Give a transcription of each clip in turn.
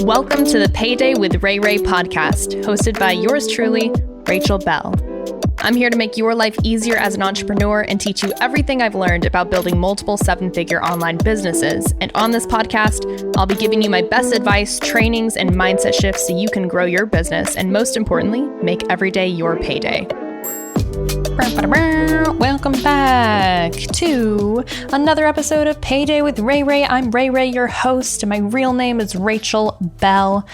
Welcome to the Payday with Rayray podcast, hosted by yours truly, Rachel Bell. I'm here to make your life easier as an entrepreneur and teach you everything I've learned about building multiple seven-figure online businesses. And on this podcast, I'll be giving you my best advice, trainings, and mindset shifts so you can grow your business and, most importantly, make every day your payday. Welcome back to another episode of Payday with Rayray. I'm Rayray, your host, and my real name is Rachel Bell.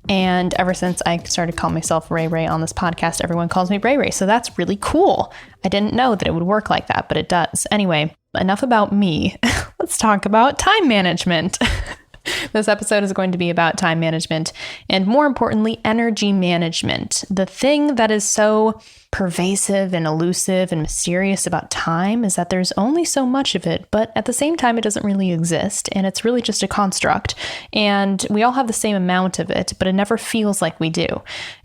And ever since I started calling myself Rayray on this podcast, everyone calls me Rayray. So that's really cool. I didn't know that it would work like that, but it does. Anyway, enough about me. Let's talk about time management. This episode is going to be about time management and, more importantly, energy management. The thing that is so pervasive and elusive and mysterious about time is that there's only so much of it, but at the same time, it doesn't really exist, and it's really just a construct. And we all have the same amount of it, but it never feels like we do.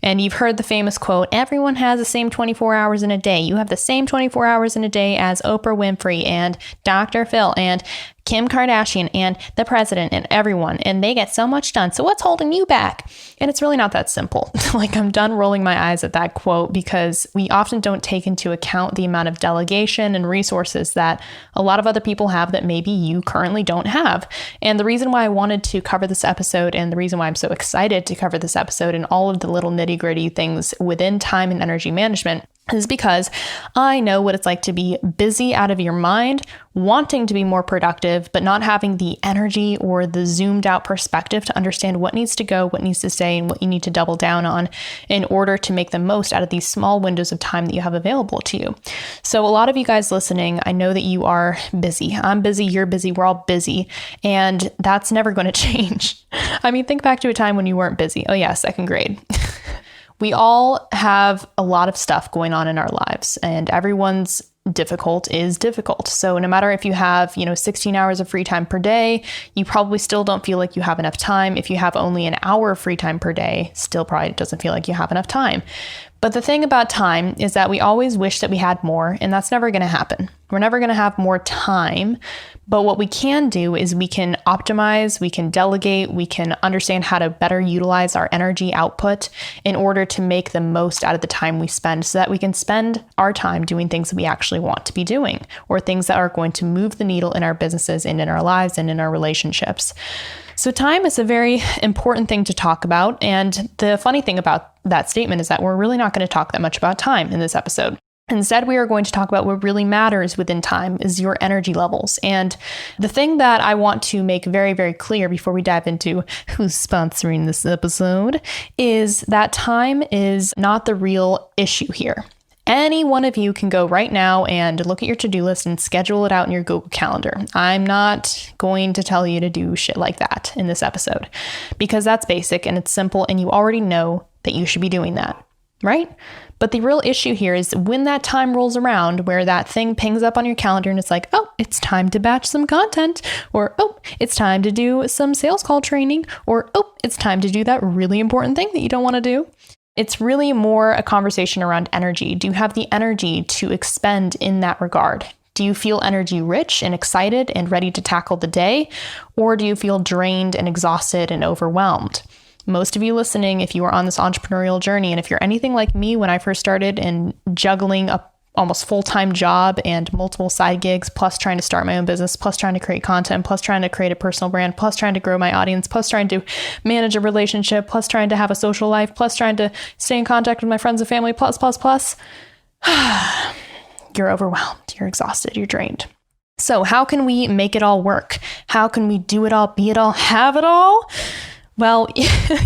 And you've heard the famous quote, everyone has the same 24 hours in a day. You have the same 24 hours in a day as Oprah Winfrey and Dr. Phil and Kim Kardashian and the president and everyone, and they get so much done. So what's holding you back? And it's really not that simple. Like, I'm done rolling my eyes at that quote because we often don't take into account the amount of delegation and resources that a lot of other people have that maybe you currently don't have. And the reason why I wanted to cover this episode, and the reason why I'm so excited to cover this episode and all of the little nitty-gritty things within time and energy management, is because I know what it's like to be busy out of your mind, wanting to be more productive, but not having the energy or the zoomed out perspective to understand what needs to go, what needs to stay, and what you need to double down on in order to make the most out of these small windows of time that you have available to you. So a lot of you guys listening, I know that you are busy. I'm busy, you're busy, we're all busy, and that's never going to change. I mean, think back to a time when you weren't busy. Oh yeah, second grade. We all have a lot of stuff going on in our lives, and everyone's difficult is difficult. So no matter if you have, 16 hours of free time per day, you probably still don't feel like you have enough time. If you have only an hour of free time per day, still probably doesn't feel like you have enough time. But the thing about time is that we always wish that we had more, and that's never going to happen. We're never going to have more time. But what we can do is we can optimize, we can delegate, we can understand how to better utilize our energy output in order to make the most out of the time we spend so that we can spend our time doing things that we actually want to be doing, or things that are going to move the needle in our businesses and in our lives and in our relationships. So time is a very important thing to talk about. And the funny thing about that statement is that we're really not going to talk that much about time in this episode. Instead, we are going to talk about what really matters within time is your energy levels. And the thing that I want to make very, very clear before we dive into who's sponsoring this episode is that time is not the real issue here. Any one of you can go right now and look at your to-do list and schedule it out in your Google Calendar. I'm not going to tell you to do shit like that in this episode because that's basic and it's simple and you already know that you should be doing that, right? But the real issue here is when that time rolls around where that thing pings up on your calendar and it's like, oh, it's time to batch some content, or, oh, it's time to do some sales call training, or, oh, it's time to do that really important thing that you don't want to do. It's really more a conversation around energy. Do you have the energy to expend in that regard? Do you feel energy rich and excited and ready to tackle the day? Or do you feel drained and exhausted and overwhelmed? Most of you listening, if you are on this entrepreneurial journey, and if you're anything like me when I first started and juggling a almost full-time job and multiple side gigs, plus trying to start my own business, plus trying to create content, plus trying to create a personal brand, plus trying to grow my audience, plus trying to manage a relationship, plus trying to have a social life, plus trying to stay in contact with my friends and family, plus, you're overwhelmed, you're exhausted, you're drained. So how can we make it all work? How can we do it all, be it all, have it all? Well,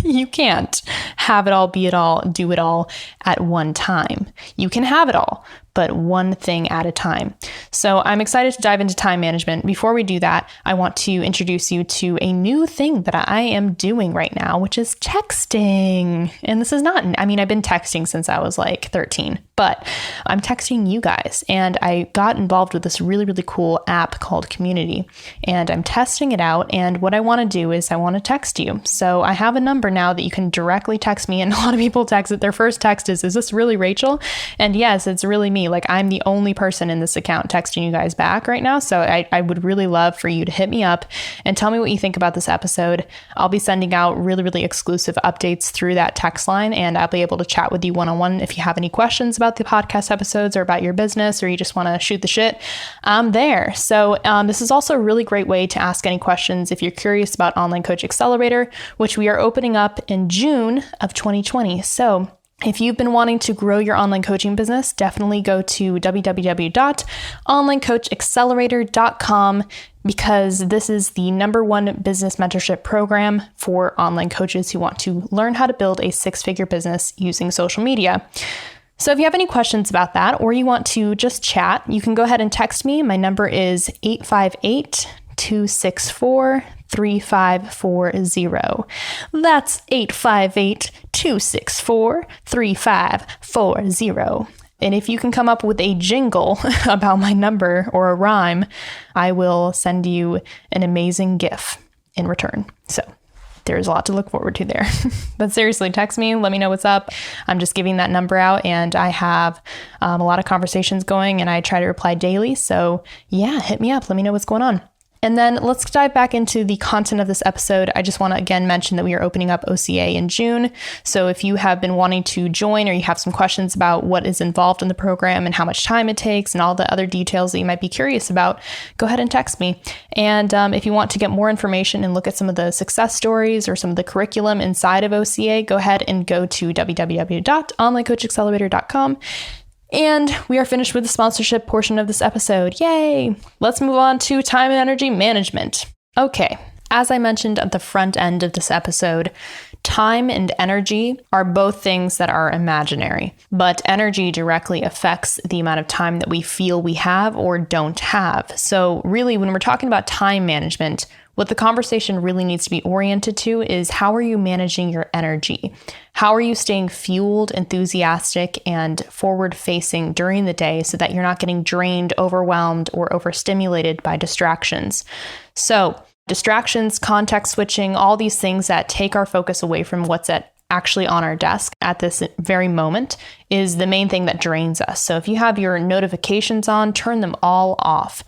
you can't have it all, be it all, do it all at one time. You can have it all, but one thing at a time. So I'm excited to dive into time management. Before we do that, I want to introduce you to a new thing that I am doing right now, which is texting. And this is not, I've been texting since I was like 13, but I'm texting you guys. And I got involved with this really, really cool app called Community. And I'm testing it out. And what I want to do is I want to text you. So I have a number now that you can directly text me, and a lot of people text it. Their first text is this really Rachel? And yes, it's really me. Like, I'm the only person in this account texting you guys back right now. So I would really love for you to hit me up and tell me what you think about this episode. I'll be sending out really, really exclusive updates through that text line, and I'll be able to chat with you one-on-one if you have any questions about the podcast episodes or about your business, or you just want to shoot the shit. I'm there. So this is also a really great way to ask any questions if you're curious about Online Coach Accelerator, which we are opening up in June of 2020. So if you've been wanting to grow your online coaching business, definitely go to www.onlinecoachaccelerator.com, because this is the #1 business mentorship program for online coaches who want to learn how to build a 6-figure business using social media. So if you have any questions about that, or you want to just chat, you can go ahead and text me. My number is 858-264-3540. That's 858-264-3540. And if you can come up with a jingle about my number or a rhyme, I will send you an amazing GIF in return. So there's a lot to look forward to there. But seriously, text me, let me know what's up. I'm just giving that number out, and I have a lot of conversations going, and I try to reply daily. So yeah, hit me up. Let me know what's going on. And then let's dive back into the content of this episode. I just want to again mention that we are opening up OCA in June. So if you have been wanting to join, or you have some questions about what is involved in the program and how much time it takes and all the other details that you might be curious about, go ahead and text me. And if you want to get more information and look at some of the success stories or some of the curriculum inside of OCA, go ahead and go to www.onlinecoachaccelerator.com. And we are finished with the sponsorship portion of this episode. Yay! Let's move on to time and energy management. Okay, as I mentioned at the front end of this episode, time and energy are both things that are imaginary, but energy directly affects the amount of time that we feel we have or don't have. So really, when we're talking about time management, what the conversation really needs to be oriented to is, how are you managing your energy? How are you staying fueled, enthusiastic, and forward-facing during the day so that you're not getting drained, overwhelmed, or overstimulated by distractions? So distractions, context switching, all these things that take our focus away from what's actually on our desk at this very moment is the main thing that drains us. So if you have your notifications on, turn them all off.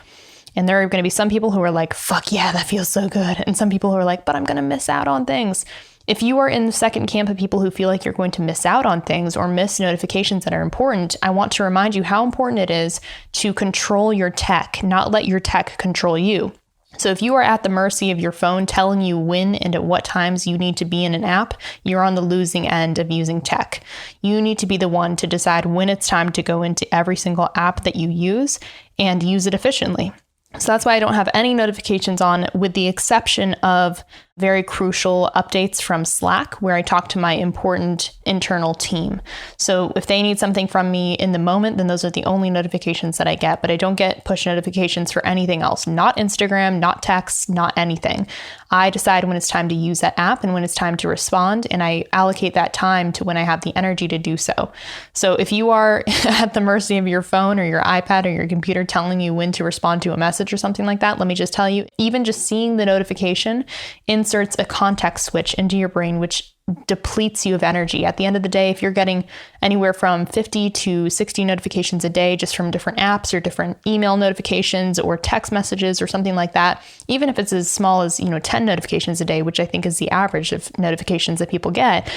And there are going to be some people who are like, fuck yeah, that feels so good. And some people who are like, but I'm going to miss out on things. If you are in the second camp of people who feel like you're going to miss out on things or miss notifications that are important, I want to remind you how important it is to control your tech, not let your tech control you. So if you are at the mercy of your phone telling you when and at what times you need to be in an app, you're on the losing end of using tech. You need to be the one to decide when it's time to go into every single app that you use and use it efficiently. So that's why I don't have any notifications on, with the exception of very crucial updates from Slack, where I talk to my important internal team. So if they need something from me in the moment, then those are the only notifications that I get, but I don't get push notifications for anything else, not Instagram, not text, not anything. I decide when it's time to use that app and when it's time to respond, and I allocate that time to when I have the energy to do so. So if you are at the mercy of your phone or your iPad or your computer telling you when to respond to a message or something like that, let me just tell you, even just seeing the notification inserts a context switch into your brain, which depletes you of energy. At the end of the day, if you're getting anywhere from 50 to 60 notifications a day just from different apps or different email notifications or text messages or something like that, even if it's as small as 10 notifications a day, which I think is the average of notifications that people get,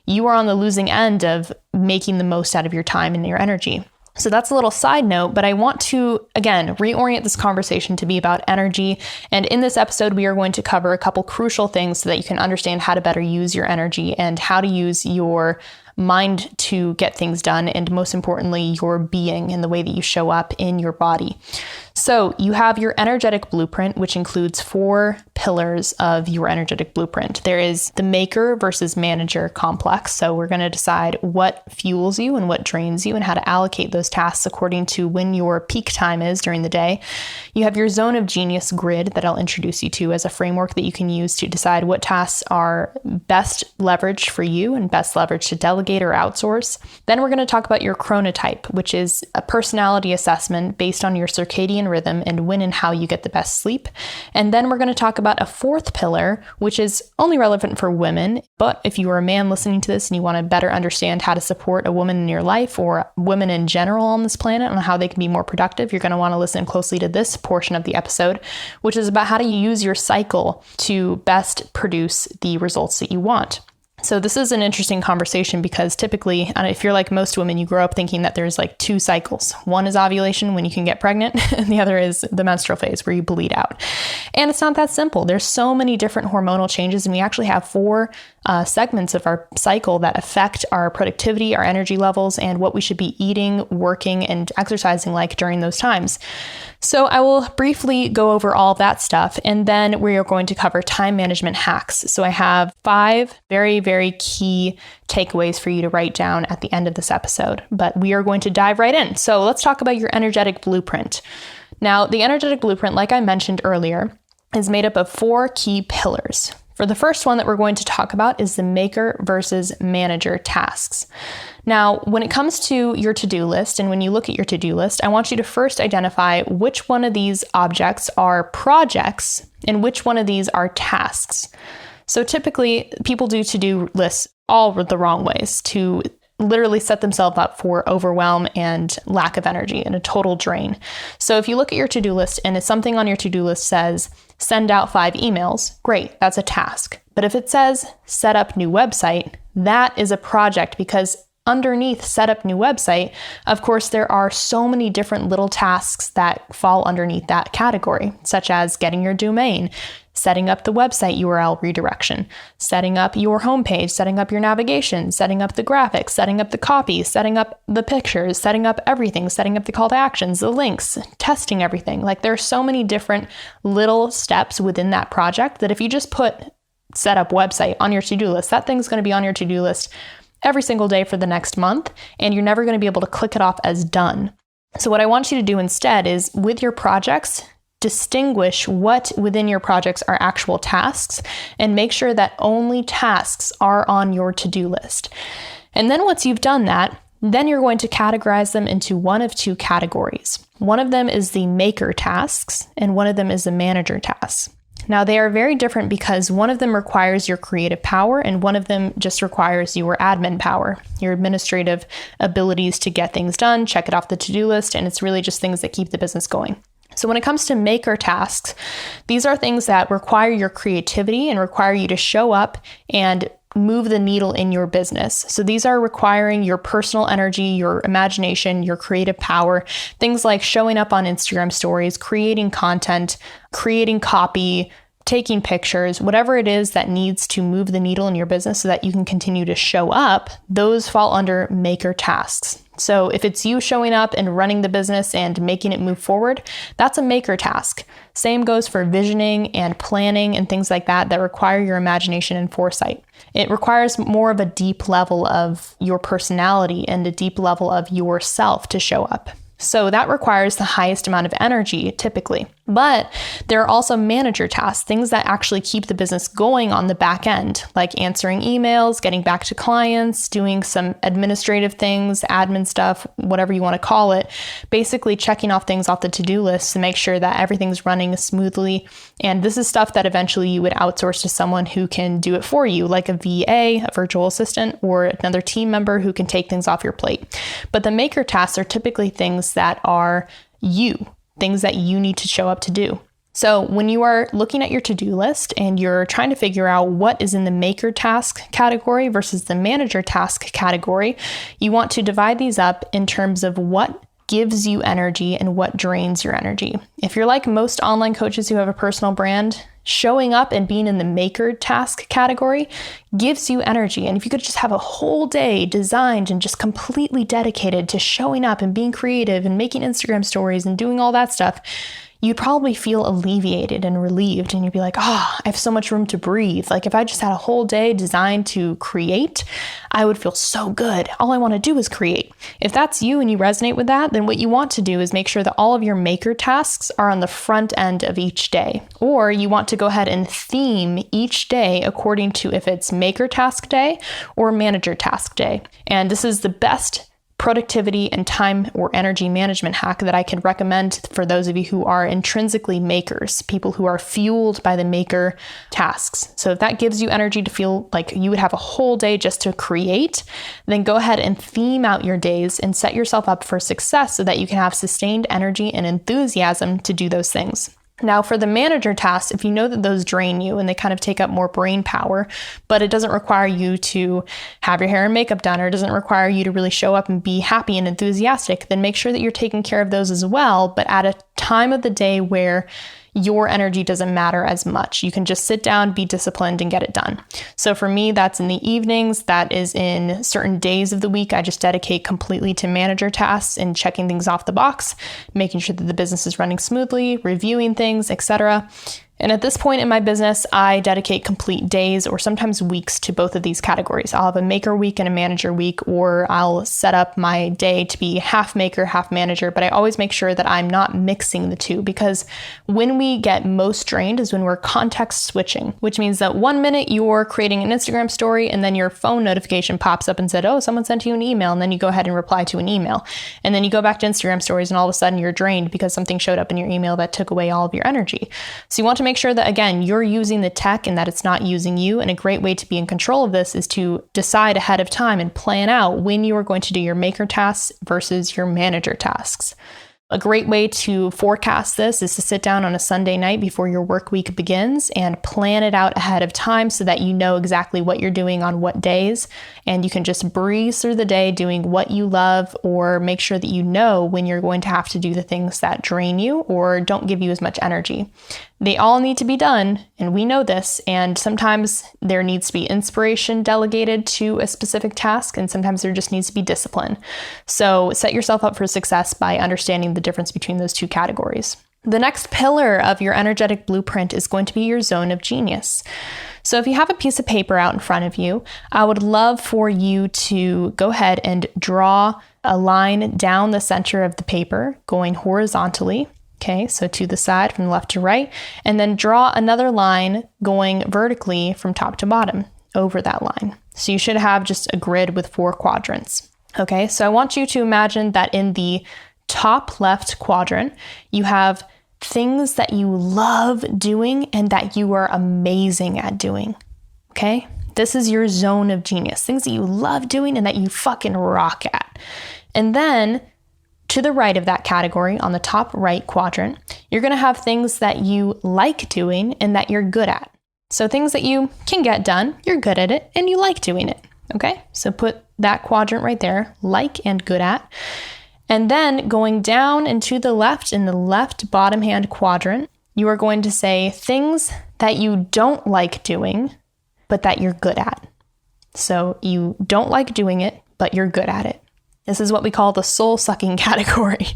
you are on the losing end of making the most out of your time and your energy. So that's a little side note, but I want to, again, reorient this conversation to be about energy. And in this episode, we are going to cover a couple crucial things so that you can understand how to better use your energy and how to use your mind to get things done, and most importantly, your being and the way that you show up in your body. So you have your energetic blueprint, which includes 4 pillars of your energetic blueprint. There is the maker versus manager complex. So we're going to decide what fuels you and what drains you and how to allocate those tasks according to when your peak time is during the day. You have your zone of genius grid that I'll introduce you to as a framework that you can use to decide what tasks are best leveraged for you and best leveraged to delegate delegate or outsource. Then we're going to talk about your chronotype, which is a personality assessment based on your circadian rhythm and when and how you get the best sleep. And then we're going to talk about a fourth pillar, which is only relevant for women. But if you are a man listening to this and you want to better understand how to support a woman in your life or women in general on this planet and how they can be more productive, you're going to want to listen closely to this portion of the episode, which is about how to use your cycle to best produce the results that you want. So this is an interesting conversation because typically, and if you're like most women, you grow up thinking that there's like two cycles. One is ovulation when you can get pregnant, and the other is the menstrual phase where you bleed out. And it's not that simple. There's so many different hormonal changes, and we actually have 4 segments of our cycle that affect our productivity, our energy levels, and what we should be eating, working, and exercising like during those times. So I will briefly go over all of that stuff, and then we are going to cover time management hacks. So I have 5 very, very key takeaways for you to write down at the end of this episode, but we are going to dive right in. So let's talk about your energetic blueprint. Now, the energetic blueprint, like I mentioned earlier, is made up of 4 key pillars. For the first one that we're going to talk about is the maker versus manager tasks. Now, when it comes to your to-do list, and when you look at your to-do list, I want you to first identify which one of these objects are projects and which one of these are tasks. So typically, people do to-do lists all the wrong ways to literally set themselves up for overwhelm and lack of energy and a total drain. So if you look at your to-do list and if something on your to-do list says, send out 5 emails, great, that's a task. But if it says set up new website, that is a project because underneath set up new website, of course, there are so many different little tasks that fall underneath that category, such as getting your domain, setting up the website URL redirection, setting up your homepage, setting up your navigation, setting up the graphics, setting up the copy, setting up the pictures, setting up everything, setting up the call to actions, the links, testing everything. Like there are so many different little steps within that project that if you just put set up website on your to-do list, that thing's going to be on your to-do list every single day for the next month, and you're never going to be able to click it off as done. So what I want you to do instead is with your projects, distinguish what within your projects are actual tasks and make sure that only tasks are on your to-do list. And then once you've done that, then you're going to categorize them into one of 2 categories. One of them is the maker tasks and one of them is the manager tasks. Now they are very different because one of them requires your creative power and one of them just requires your admin power, your administrative abilities to get things done, check it off the to-do list, and it's really just things that keep the business going. So when it comes to maker tasks, these are things that require your creativity and require you to show up and move the needle in your business. So these are requiring your personal energy, your imagination, your creative power, things like showing up on Instagram stories, creating content, creating copy, taking pictures, whatever it is that needs to move the needle in your business so that you can continue to show up, those fall under maker tasks. So if it's you showing up and running the business and making it move forward, that's a maker task. Same goes for visioning and planning and things like that require your imagination and foresight. It requires more of a deep level of your personality and a deep level of yourself to show up. So that requires the highest amount of energy typically. But there are also manager tasks, things that actually keep the business going on the back end, like answering emails, getting back to clients, doing some administrative things, admin stuff, whatever you want to call it, basically checking off things off the to-do list to make sure that everything's running smoothly. And this is stuff that eventually you would outsource to someone who can do it for you, like a VA, a virtual assistant, or another team member who can take things off your plate. But the maker tasks are typically things that are you, things that you need to show up to do. So when you are looking at your to-do list and you're trying to figure out what is in the maker task category versus the manager task category, you want to divide these up in terms of what gives you energy and what drains your energy. If you're like most online coaches who have a personal brand, showing up and being in the maker task category gives you energy. And if you could just have a whole day designed and just completely dedicated to showing up and being creative and making Instagram stories and doing all that stuff, you'd probably feel alleviated and relieved, and you'd be like, oh, I have so much room to breathe. Like if I just had a whole day designed to create, I would feel so good. All I want to do is create. If that's you and you resonate with that, then what you want to do is make sure that all of your maker tasks are on the front end of each day. Or you want to go ahead and theme each day according to if it's maker task day or manager task day. And this is the best productivity and time or energy management hack that I can recommend for those of you who are intrinsically makers, people who are fueled by the maker tasks. So if that gives you energy to feel like you would have a whole day just to create, then go ahead and theme out your days and set yourself up for success so that you can have sustained energy and enthusiasm to do those things. Now, for the manager tasks, if you know that those drain you and they kind of take up more brain power, but it doesn't require you to have your hair and makeup done, or it doesn't require you to really show up and be happy and enthusiastic, then make sure that you're taking care of those as well, but at a time of the day where your energy doesn't matter as much. You can just sit down, be disciplined, and get it done. So for me, that's in the evenings. That is in certain days of the week. I just dedicate completely to manager tasks and checking things off the box, making sure that the business is running smoothly, reviewing things, etc. And at this point in my business, I dedicate complete days or sometimes weeks to both of these categories. I'll have a maker week and a manager week, or I'll set up my day to be half maker, half manager, but I always make sure that I'm not mixing the two, because when we get most drained is when we're context switching, which means that 1 minute you're creating an Instagram story and then your phone notification pops up and said, oh, someone sent you an email, and then you go ahead and reply to an email. And then you go back to Instagram stories and all of a sudden you're drained because something showed up in your email that took away all of your energy. So you want to make sure that, again, you're using the tech and that it's not using you. And a great way to be in control of this is to decide ahead of time and plan out when you are going to do your maker tasks versus your manager tasks. A great way to forecast this is to sit down on a Sunday night before your work week begins and plan it out ahead of time so that you know exactly what you're doing on what days, and you can just breeze through the day doing what you love, or make sure that you know when you're going to have to do the things that drain you or don't give you as much energy. They all need to be done, and we know this, and sometimes there needs to be inspiration delegated to a specific task, and sometimes there just needs to be discipline. So set yourself up for success by understanding the difference between those two categories. The next pillar of your energetic blueprint is going to be your zone of genius. So if you have a piece of paper out in front of you, I would love for you to go ahead and draw a line down the center of the paper going horizontally. Okay, so to the side from left to right, and then draw another line going vertically from top to bottom over that line. So you should have just a grid with 4 quadrants. Okay, so I want you to imagine that in the top left quadrant, you have things that you love doing and that you are amazing at doing. Okay, this is your zone of genius, things that you love doing and that you fucking rock at. And then to the right of that category, on the top right quadrant, you're going to have things that you like doing and that you're good at. So things that you can get done, you're good at it, and you like doing it. Okay, so put that quadrant right there, like and good at. And then going down and to the left, in the left bottom hand quadrant, you are going to say things that you don't like doing, but that you're good at. So you don't like doing it, but you're good at it. This is what we call the soul-sucking category.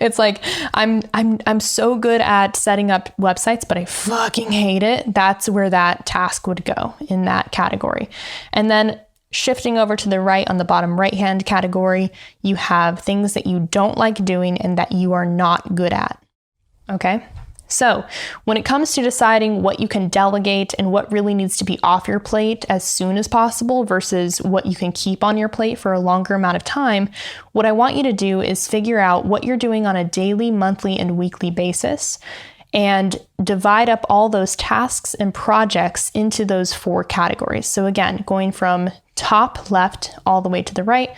It's like, I'm so good at setting up websites, but I fucking hate it. That's where that task would go, in that category. And then shifting over to the right, on the bottom right-hand category, you have things that you don't like doing and that you are not good at. Okay? So when it comes to deciding what you can delegate and what really needs to be off your plate as soon as possible versus what you can keep on your plate for a longer amount of time, what I want you to do is figure out what you're doing on a daily, monthly, and weekly basis, and divide up all those tasks and projects into those 4 categories. So again, going from top left all the way to the right,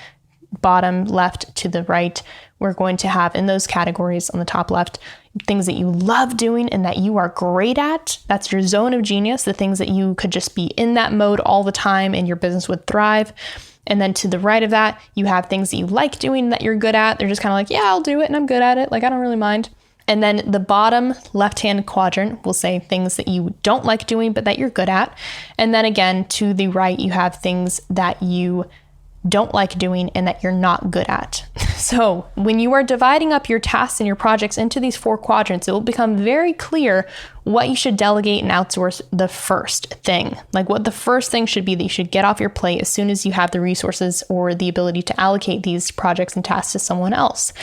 bottom left to the right, we're going to have in those categories on the top left, things that you love doing and that you are great at. That's your zone of genius, the things that you could just be in that mode all the time and your business would thrive. And then to the right of that, you have things that you like doing that you're good at. They're just kind of like, yeah, I'll do it and I'm good at it. Like, I don't really mind. And then the bottom left-hand quadrant will say things that you don't like doing, but that you're good at. And then again, to the right, you have things that you don't like doing and that you're not good at. So when you are dividing up your tasks and your projects into these 4 quadrants, it will become very clear what you should delegate and outsource the first thing. Like what the first thing should be that you should get off your plate as soon as you have the resources or the ability to allocate these projects and tasks to someone else.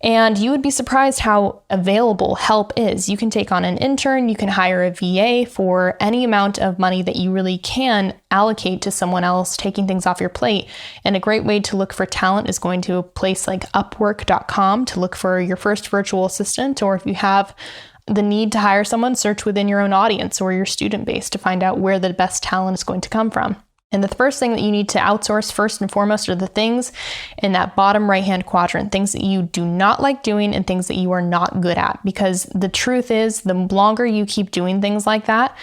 And you would be surprised how available help is. You can take on an intern, you can hire a VA for any amount of money that you really can allocate to someone else, taking things off your plate. And a great way to look for talent is going to a place like Upwork.com to look for your first virtual assistant, or if you have the need to hire someone, search within your own audience or your student base to find out where the best talent is going to come from. And the first thing that you need to outsource first and foremost are the things in that bottom right-hand quadrant, things that you do not like doing and things that you are not good at. Because the truth is, the longer you keep doing things like that,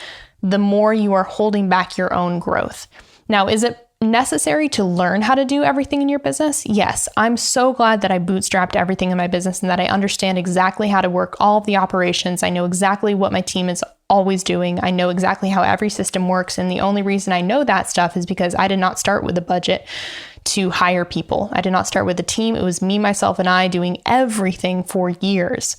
the more you are holding back your own growth. Now, is it necessary to learn how to do everything in your business? Yes. I'm so glad that I bootstrapped everything in my business and that I understand exactly how to work all of the operations. I know exactly what my team is always doing. I know exactly how every system works. And the only reason I know that stuff is because I did not start with a budget to hire people. I did not start with a team. It was me, myself, and I doing everything for years.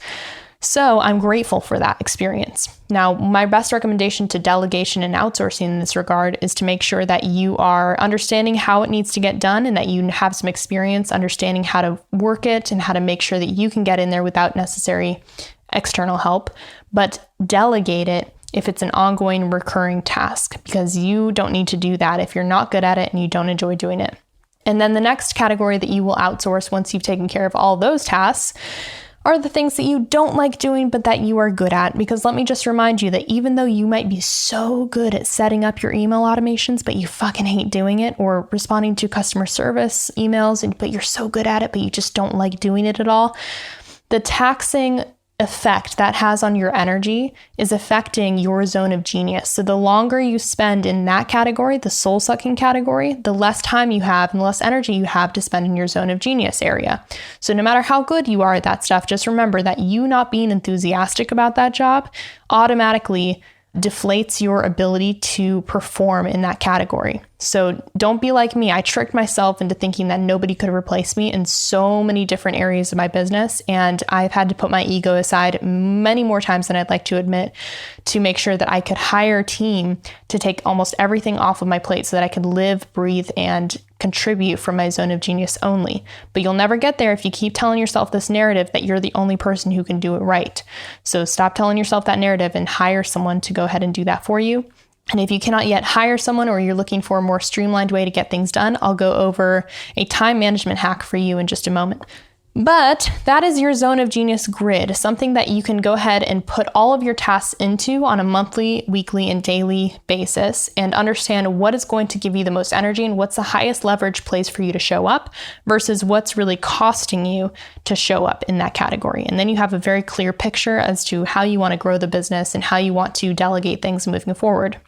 So I'm grateful for that experience. Now, my best recommendation to delegation and outsourcing in this regard is to make sure that you are understanding how it needs to get done and that you have some experience understanding how to work it and how to make sure that you can get in there without necessary external help, but delegate it if it's an ongoing recurring task, because you don't need to do that if you're not good at it and you don't enjoy doing it. And then the next category that you will outsource once you've taken care of all those tasks are the things that you don't like doing, but that you are good at. Because let me just remind you that even though you might be so good at setting up your email automations, but you fucking hate doing it, or responding to customer service emails, but you're so good at it, but you just don't like doing it at all, the taxing effect that has on your energy is affecting your zone of genius. So the longer you spend in that category, the soul-sucking category, the less time you have and the less energy you have to spend in your zone of genius area. So no matter how good you are at that stuff, just remember that you not being enthusiastic about that job automatically deflates your ability to perform in that category. So don't be like me. I tricked myself into thinking that nobody could replace me in so many different areas of my business. And I've had to put my ego aside many more times than I'd like to admit to make sure that I could hire a team to take almost everything off of my plate so that I could live, breathe, and contribute from my zone of genius only. But you'll never get there if you keep telling yourself this narrative that you're the only person who can do it right. So stop telling yourself that narrative and hire someone to go ahead and do that for you. And if you cannot yet hire someone, or you're looking for a more streamlined way to get things done, I'll go over a time management hack for you in just a moment. But that is your zone of genius grid, something that you can go ahead and put all of your tasks into on a monthly, weekly, and daily basis, and understand what is going to give you the most energy and what's the highest leverage place for you to show up versus what's really costing you to show up in that category. And then you have a very clear picture as to how you want to grow the business and how you want to delegate things moving forward.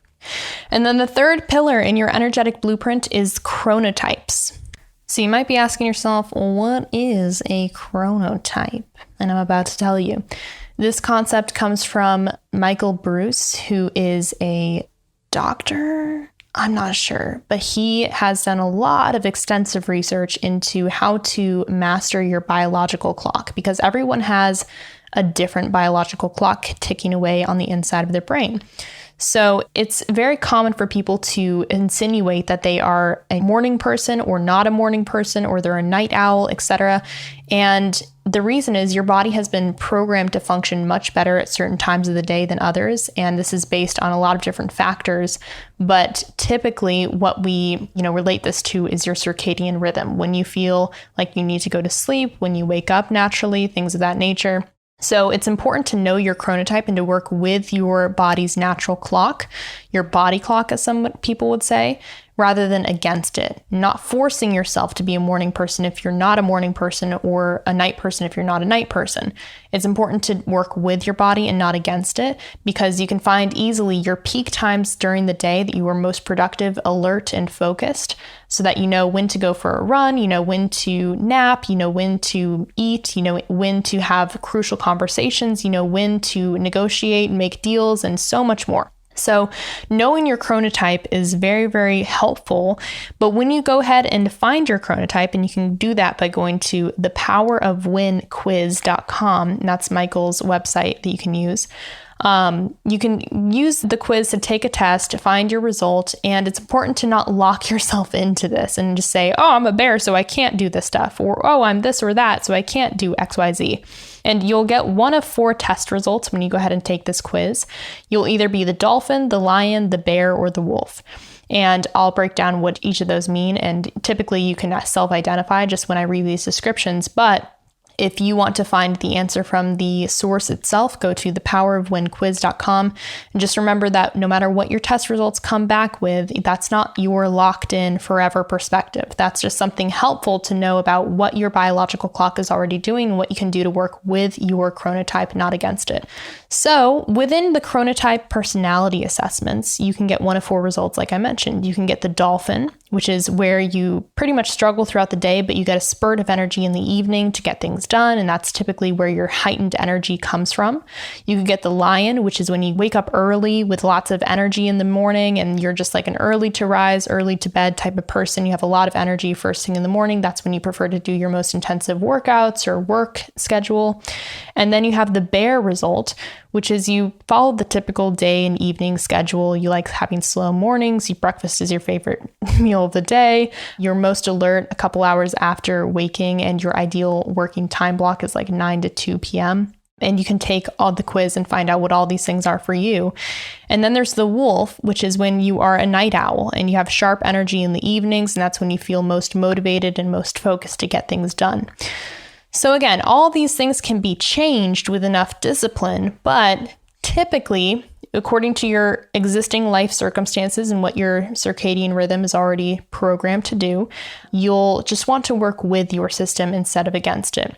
And then the third pillar in your energetic blueprint is chronotypes. So you might be asking yourself, what is a chronotype? And I'm about to tell you. This concept comes from Michael Bruce, who is a doctor. I'm not sure, but he has done a lot of extensive research into how to master your biological clock, because everyone has a different biological clock ticking away on the inside of their brain. So it's very common for people to insinuate that they are a morning person or not a morning person, or they're a night owl, etc. And the reason is your body has been programmed to function much better at certain times of the day than others. And this is based on a lot of different factors. But typically what we, relate this to is your circadian rhythm. When you feel like you need to go to sleep, when you wake up naturally, things of that nature. So it's important to know your chronotype and to work with your body's natural clock, your body clock, as some people would say, rather than against it. Not forcing yourself to be a morning person if you're not a morning person, or a night person if you're not a night person. It's important to work with your body and not against it, because you can find easily your peak times during the day that you are most productive, alert, and focused, so that you know when to go for a run, you know when to nap, you know when to eat, you know when to have crucial conversations, you know when to negotiate and make deals, and so much more. So knowing your chronotype is very, very helpful. But when you go ahead and find your chronotype, and you can do that by going to thepowerofwhenquiz.com, and that's Michael's website that you can use. You can use the quiz to take a test to find your result. And it's important to not lock yourself into this and just say, oh, I'm a bear, so I can't do this stuff. Or, oh, I'm this or that, so I can't do XYZ. And you'll get one of 4 test results when you go ahead and take this quiz. You'll either be the dolphin, the lion, the bear, or the wolf. And I'll break down what each of those mean. And typically you can self-identify just when I read these descriptions. But if you want to find the answer from the source itself, go to thepowerofwhenquiz.com. And just remember that no matter what your test results come back with, that's not your locked in forever perspective. That's just something helpful to know about what your biological clock is already doing and what you can do to work with your chronotype, not against it. So within the chronotype personality assessments, you can get one of 4 results, like I mentioned. You can get the dolphin, which is where you pretty much struggle throughout the day, but you get a spurt of energy in the evening to get things done. And that's typically where your heightened energy comes from. You can get the lion, which is when you wake up early with lots of energy in the morning and you're just like an early to rise, early to bed type of person. You have a lot of energy first thing in the morning. That's when you prefer to do your most intensive workouts or work schedule. And then you have the bear result, which is you follow the typical day and evening schedule. You like having slow mornings. Breakfast is your favorite meal of the day. You're most alert a couple hours after waking, and your ideal working time block is like 9 to 2 p.m. And you can take all the quiz and find out what all these things are for you. And then there's the wolf, which is when you are a night owl and you have sharp energy in the evenings. And that's when you feel most motivated and most focused to get things done. So again, all these things can be changed with enough discipline, but typically, according to your existing life circumstances and what your circadian rhythm is already programmed to do, you'll just want to work with your system instead of against it.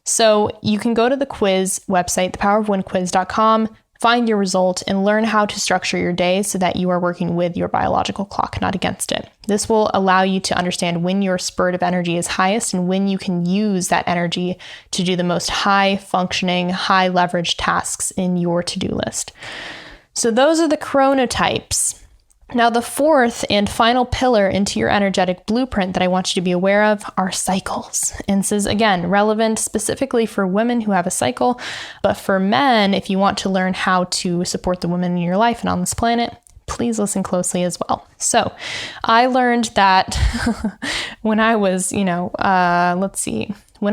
So you can go to the quiz website, thepowerofwhenquiz.com, find your result, and learn how to structure your day so that you are working with your biological clock, not against it. This will allow you to understand when your spurt of energy is highest and when you can use that energy to do the most high functioning, high leverage tasks in your to-do list. So those are the chronotypes. Now, the 4th and final pillar into your energetic blueprint that I want you to be aware of are cycles. And this is, again, relevant specifically for women who have a cycle. But for men, if you want to learn how to support the women in your life and on this planet, please listen closely as well. So I learned that when I was, when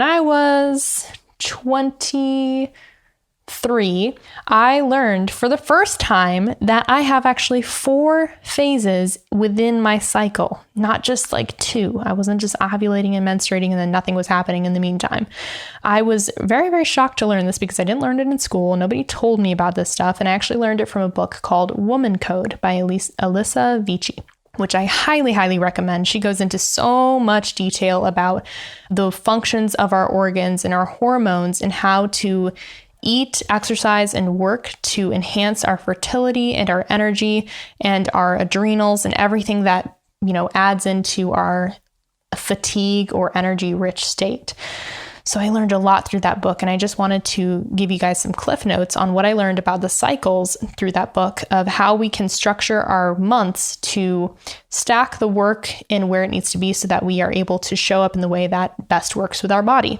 I was 23, I learned for the first time that I have actually 4 phases within my cycle, not just like 2. I wasn't just ovulating and menstruating and then nothing was happening in the meantime. I was very, very shocked to learn this because I didn't learn it in school. Nobody told me about this stuff. And I actually learned it from a book called Woman Code by Alyssa Vici, which I highly, highly recommend. She goes into so much detail about the functions of our organs and our hormones and how to eat, exercise, and work to enhance our fertility and our energy and our adrenals and everything that, adds into our fatigue or energy-rich state. So I learned a lot through that book, and I just wanted to give you guys some cliff notes on what I learned about the cycles through that book of how we can structure our months to stack the work in where it needs to be so that we are able to show up in the way that best works with our body.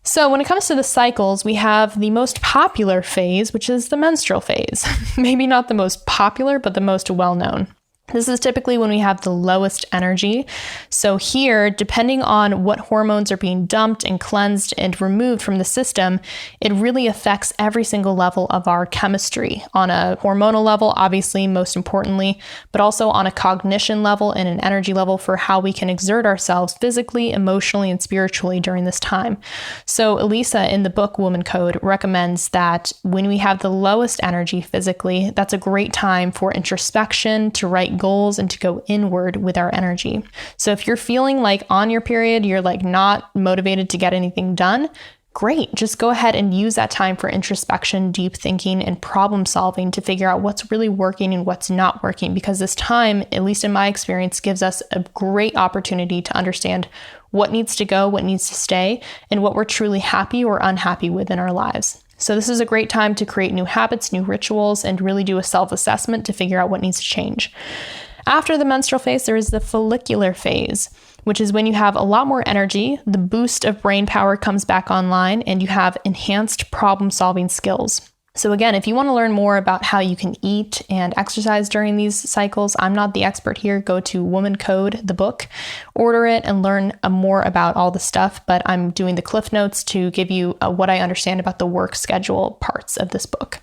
So when it comes to the cycles, we have the most popular phase, which is the menstrual phase. Maybe not the most popular, but the most well-known. This is typically when we have the lowest energy. So here, depending on what hormones are being dumped and cleansed and removed from the system, it really affects every single level of our chemistry on a hormonal level, obviously, most importantly, but also on a cognition level and an energy level for how we can exert ourselves physically, emotionally, and spiritually during this time. So Elisa in the book Woman Code recommends that when we have the lowest energy physically, that's a great time for introspection, to write goals, and to go inward with our energy. So if you're feeling like on your period, you're like not motivated to get anything done, great. Just go ahead and use that time for introspection, deep thinking, and problem solving to figure out what's really working and what's not working. Because this time, at least in my experience, gives us a great opportunity to understand what needs to go, what needs to stay, and what we're truly happy or unhappy with in our lives. So this is a great time to create new habits, new rituals, and really do a self-assessment to figure out what needs to change. After the menstrual phase, there is the follicular phase, which is when you have a lot more energy, the boost of brain power comes back online, and you have enhanced problem-solving skills. So again, if you want to learn more about how you can eat and exercise during these cycles, I'm not the expert here. Go to Woman Code, the book, order it and learn more about all the stuff. But I'm doing the Cliff Notes to give you what I understand about the work schedule parts of this book.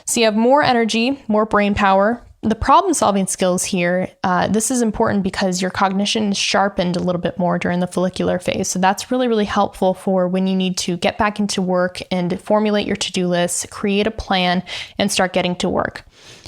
So you have more energy, more brain power. The problem-solving skills here, this is important because your cognition is sharpened a little bit more during the follicular phase. So that's really, really helpful for when you need to get back into work and formulate your to-do list, create a plan, and start getting to work.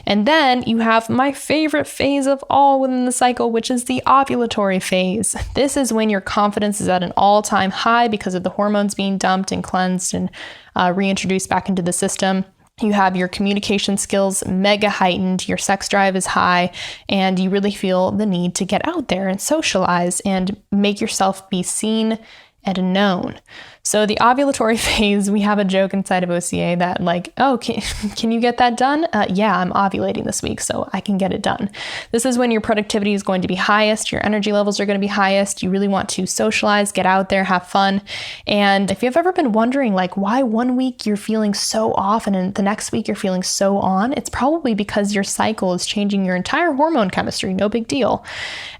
And then you have my favorite phase of all within the cycle, which is the ovulatory phase. This is when your confidence is at an all-time high because of the hormones being dumped and cleansed and reintroduced back into the system. You have your communication skills mega heightened, your sex drive is high, and you really feel the need to get out there and socialize and make yourself be seen and known. So the ovulatory phase, we have a joke inside of OCA that like, oh, can you get that done? Yeah, I'm ovulating this week, so I can get it done. This is when your productivity is going to be highest, your energy levels are going to be highest. You really want to socialize, get out there, have fun. And if you've ever been wondering like why one week you're feeling so off and the next week you're feeling so on, it's probably because your cycle is changing your entire hormone chemistry, no big deal.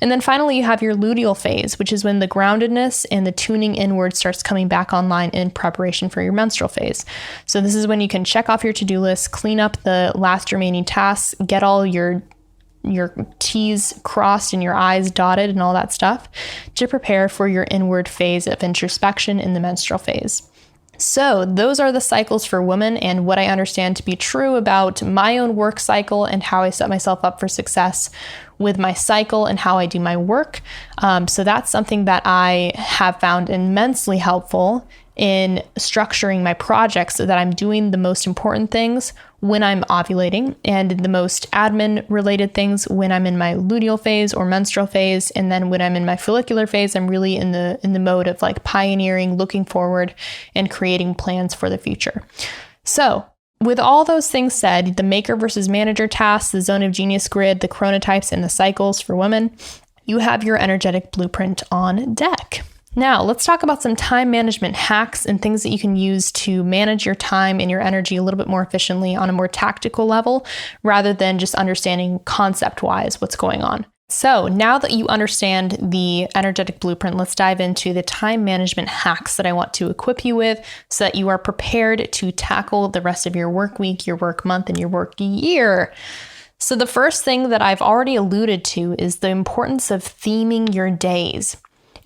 And then finally, you have your luteal phase, which is when the groundedness and the tuning inward starts coming back online in preparation for your menstrual phase. So this is when you can check off your to-do list, clean up the last remaining tasks, get all your T's crossed and your I's dotted and all that stuff to prepare for your inward phase of introspection in the menstrual phase. So those are the cycles for women and what I understand to be true about my own work cycle and how I set myself up for success with my cycle and how I do my work. So that's something that I have found immensely helpful in structuring my projects so that I'm doing the most important things when I'm ovulating and the most admin related things when I'm in my luteal phase or menstrual phase. And then when I'm in my follicular phase, I'm really in the mode of like pioneering, looking forward and creating plans for the future. So with all those things said, the maker versus manager tasks, the zone of genius grid, the chronotypes and the cycles for women, you have your energetic blueprint on deck. Now, let's talk about some time management hacks and things that you can use to manage your time and your energy a little bit more efficiently on a more tactical level, rather than just understanding concept-wise what's going on. So now that you understand the energetic blueprint, let's dive into the time management hacks that I want to equip you with so that you are prepared to tackle the rest of your work week, your work month, and your work year. So the first thing that I've already alluded to is the importance of theming your days.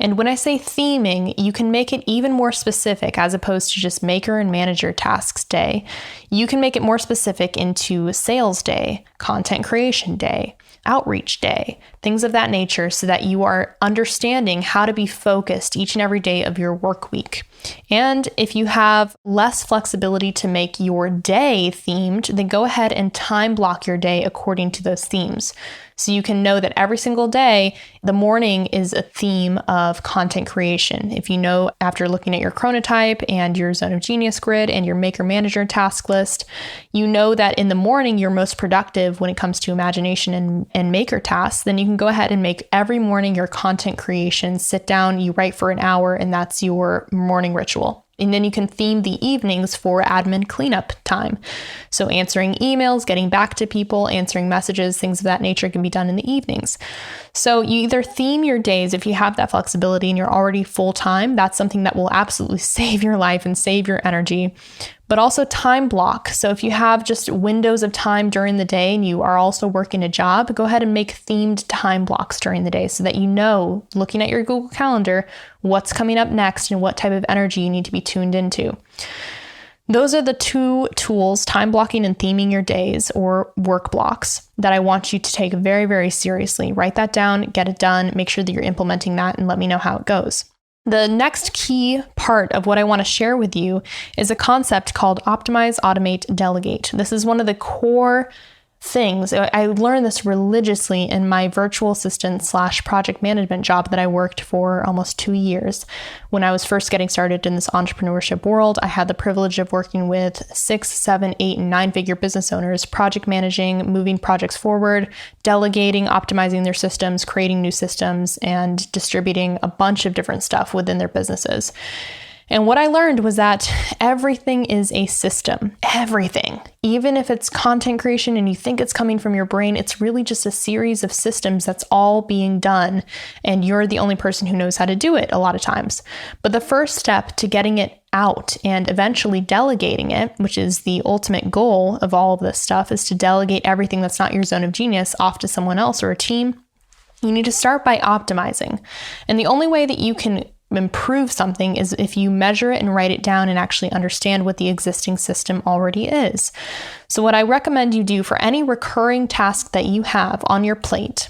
And when I say theming, you can make it even more specific as opposed to just maker and manager tasks day. You can make it more specific into sales day, content creation day, outreach day, things of that nature, so that you are understanding how to be focused each and every day of your work week. And if you have less flexibility to make your day themed, then go ahead and time block your day according to those themes. So you can know that every single day, the morning is a theme of content creation. If you know after looking at your chronotype and your zone of genius grid and your maker manager task list, you know that in the morning you're most productive when it comes to imagination and maker tasks, then you can go ahead and make every morning your content creation. Sit down, you write for an hour, and that's your morning ritual. And then you can theme the evenings for admin cleanup time. So answering emails, getting back to people, answering messages, things of that nature can be done in the evenings. So you either theme your days if you have that flexibility and you're already full-time. That's something that will absolutely save your life and save your energy. But also time block. So if you have just windows of time during the day and you are also working a job, go ahead and make themed time blocks during the day so that you know, looking at your Google Calendar, what's coming up next and what type of energy you need to be tuned into. Those are the two tools, time blocking and theming your days or work blocks, that I want you to take very, very seriously. Write that down, get it done, make sure that you're implementing that, and let me know how it goes. The next key part of what I want to share with you is a concept called optimize, automate, delegate. This is one of the core things. I learned this religiously in my virtual assistant / project management job that I worked for almost 2 years. When I was first getting started in this entrepreneurship world, I had the privilege of working with 6, 7, 8, and 9-figure business owners, project managing, moving projects forward, delegating, optimizing their systems, creating new systems, and distributing a bunch of different stuff within their businesses. And what I learned was that everything is a system, everything. Even if it's content creation and you think it's coming from your brain, it's really just a series of systems that's all being done. And you're the only person who knows how to do it a lot of times. But the first step to getting it out and eventually delegating it, which is the ultimate goal of all of this stuff, is to delegate everything that's not your zone of genius off to someone else or a team. You need to start by optimizing. And the only way that you can improve something is if you measure it and write it down and actually understand what the existing system already is. So what I recommend you do for any recurring task that you have on your plate,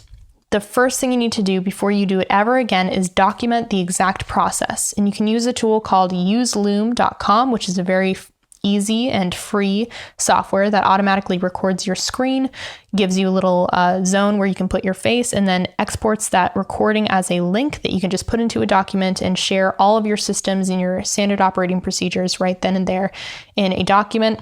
the first thing you need to do before you do it ever again is document the exact process. And you can use a tool called useloom.com, which is a very easy and free software that automatically records your screen, gives you a little zone where you can put your face, and then exports that recording as a link that you can just put into a document and share all of your systems and your standard operating procedures right then and there in a document.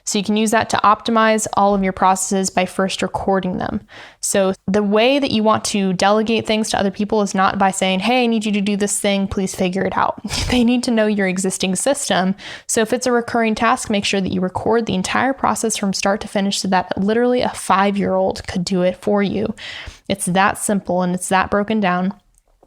So you can use that to optimize all of your processes by first recording them. So the way that you want to delegate things to other people is not by saying, hey, I need you to do this thing, please figure it out. They need to know your existing system. So if it's a recurring task, make sure that you record the entire process from start to finish so that literally a 5-year-old could do it for you. It's that simple and it's that broken down.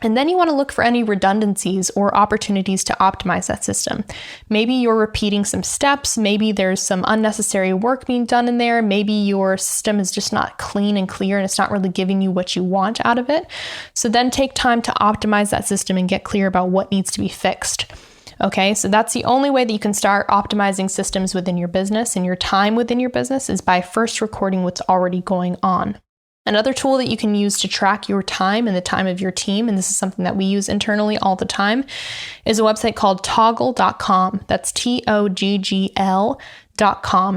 And then you want to look for any redundancies or opportunities to optimize that system. Maybe you're repeating some steps. Maybe there's some unnecessary work being done in there. Maybe your system is just not clean and clear and it's not really giving you what you want out of it. So then take time to optimize that system and get clear about what needs to be fixed. Okay, so that's the only way that you can start optimizing systems within your business and your time within your business is by first recording what's already going on. Another tool that you can use to track your time and the time of your team, and this is something that we use internally all the time, is a website called Toggl.com. That's Toggl.com.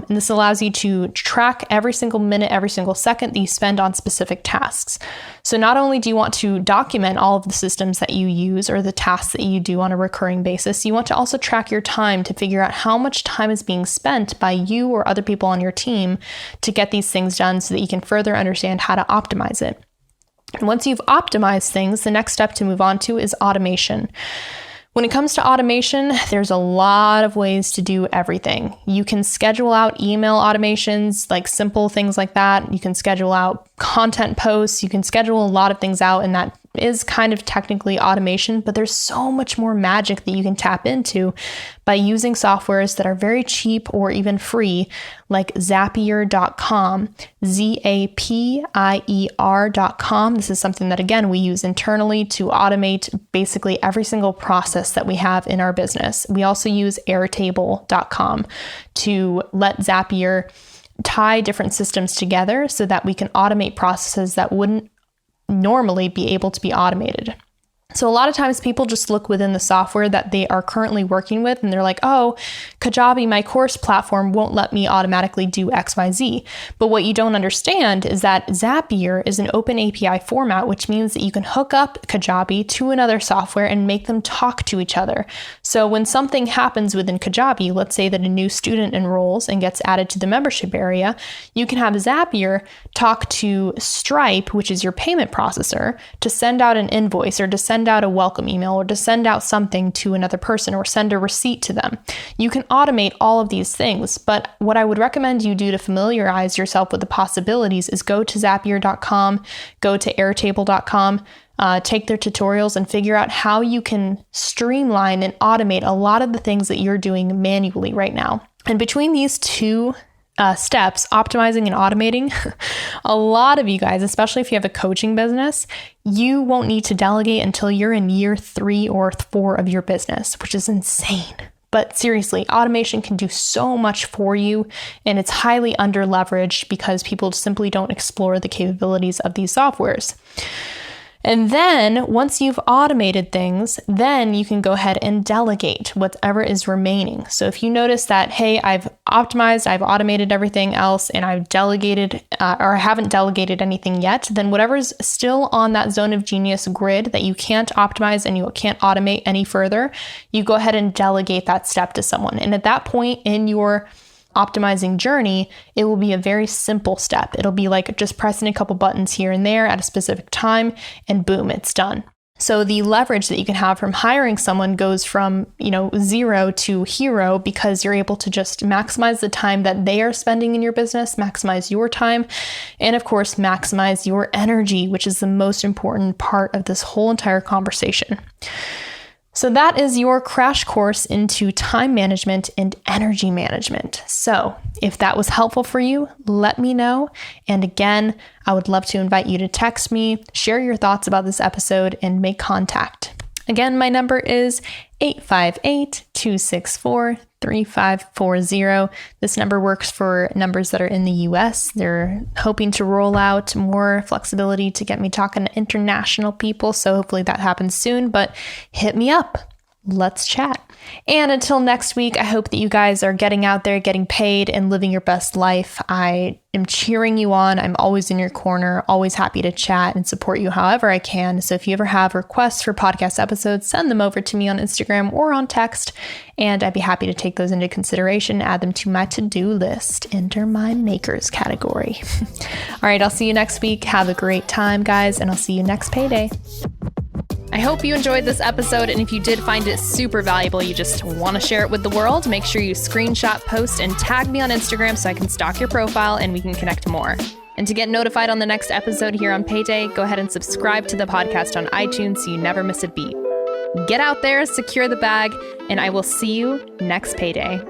And this allows you to track every single minute, every single second that you spend on specific tasks. So not only do you want to document all of the systems that you use or the tasks that you do on a recurring basis, you want to also track your time to figure out how much time is being spent by you or other people on your team to get these things done so that you can further understand how to optimize it. And once you've optimized things, the next step to move on to is automation. When it comes to automation, there's a lot of ways to do everything. You can schedule out email automations, like simple things like that. You can schedule out content posts. You can schedule a lot of things out, and that is kind of technically automation, but there's so much more magic that you can tap into by using softwares that are very cheap or even free, like Zapier.com, Zapier.com. This is something that, again, we use internally to automate basically every single process that we have in our business. We also use Airtable.com to let Zapier tie different systems together so that we can automate processes that wouldn't normally be able to be automated. So a lot of times people just look within the software that they are currently working with and they're like, oh, Kajabi, my course platform, won't let me automatically do XYZ. But what you don't understand is that Zapier is an open API format, which means that you can hook up Kajabi to another software and make them talk to each other. So when something happens within Kajabi, let's say that a new student enrolls and gets added to the membership area, you can have Zapier talk to Stripe, which is your payment processor, to send out an invoice or to send out a welcome email or to send out something to another person or send a receipt to them. You can automate all of these things, but what I would recommend you do to familiarize yourself with the possibilities is go to Zapier.com, go to Airtable.com, take their tutorials and figure out how you can streamline and automate a lot of the things that you're doing manually right now. And between these two steps, optimizing and automating, a lot of you guys, especially if you have a coaching business, you won't need to delegate until you're in year 3 or 4 of your business, which is insane. But seriously, automation can do so much for you, and it's highly under leveraged because people simply don't explore the capabilities of these softwares. And then once you've automated things, then you can go ahead and delegate whatever is remaining. So if you notice that, hey, I've optimized, I've automated everything else, and I've delegated or I haven't delegated anything yet, then whatever's still on that zone of genius grid that you can't optimize and you can't automate any further, you go ahead and delegate that step to someone. And at that point in your optimizing journey, it will be a very simple step. It'll be like just pressing a couple buttons here and there at a specific time, and boom, it's done. So the leverage that you can have from hiring someone goes from, 0 to hero, because you're able to just maximize the time that they are spending in your business, maximize your time, and of course, maximize your energy, which is the most important part of this whole entire conversation. So that is your crash course into time management and energy management. So if that was helpful for you, let me know. And again, I would love to invite you to text me, share your thoughts about this episode, and make contact. Again, my number is 858-264-3540. This number works for numbers that are in the US. They're hoping to roll out more flexibility to get me talking to international people. So hopefully that happens soon, but hit me up. Let's chat. And until next week, I hope that you guys are getting out there, getting paid, and living your best life. I am cheering you on. I'm always in your corner, always happy to chat and support you however I can. So if you ever have requests for podcast episodes, send them over to me on Instagram or on text, and I'd be happy to take those into consideration, add them to my to-do list, enter my makers category. All right, I'll see you next week. Have a great time, guys, and I'll see you next payday. I hope you enjoyed this episode, and if you did find it super valuable, you just want to share it with the world, make sure you screenshot, post, and tag me on Instagram so I can stalk your profile and we can connect more. And to get notified on the next episode here on Payday, go ahead and subscribe to the podcast on iTunes so you never miss a beat. Get out there, secure the bag, and I will see you next payday.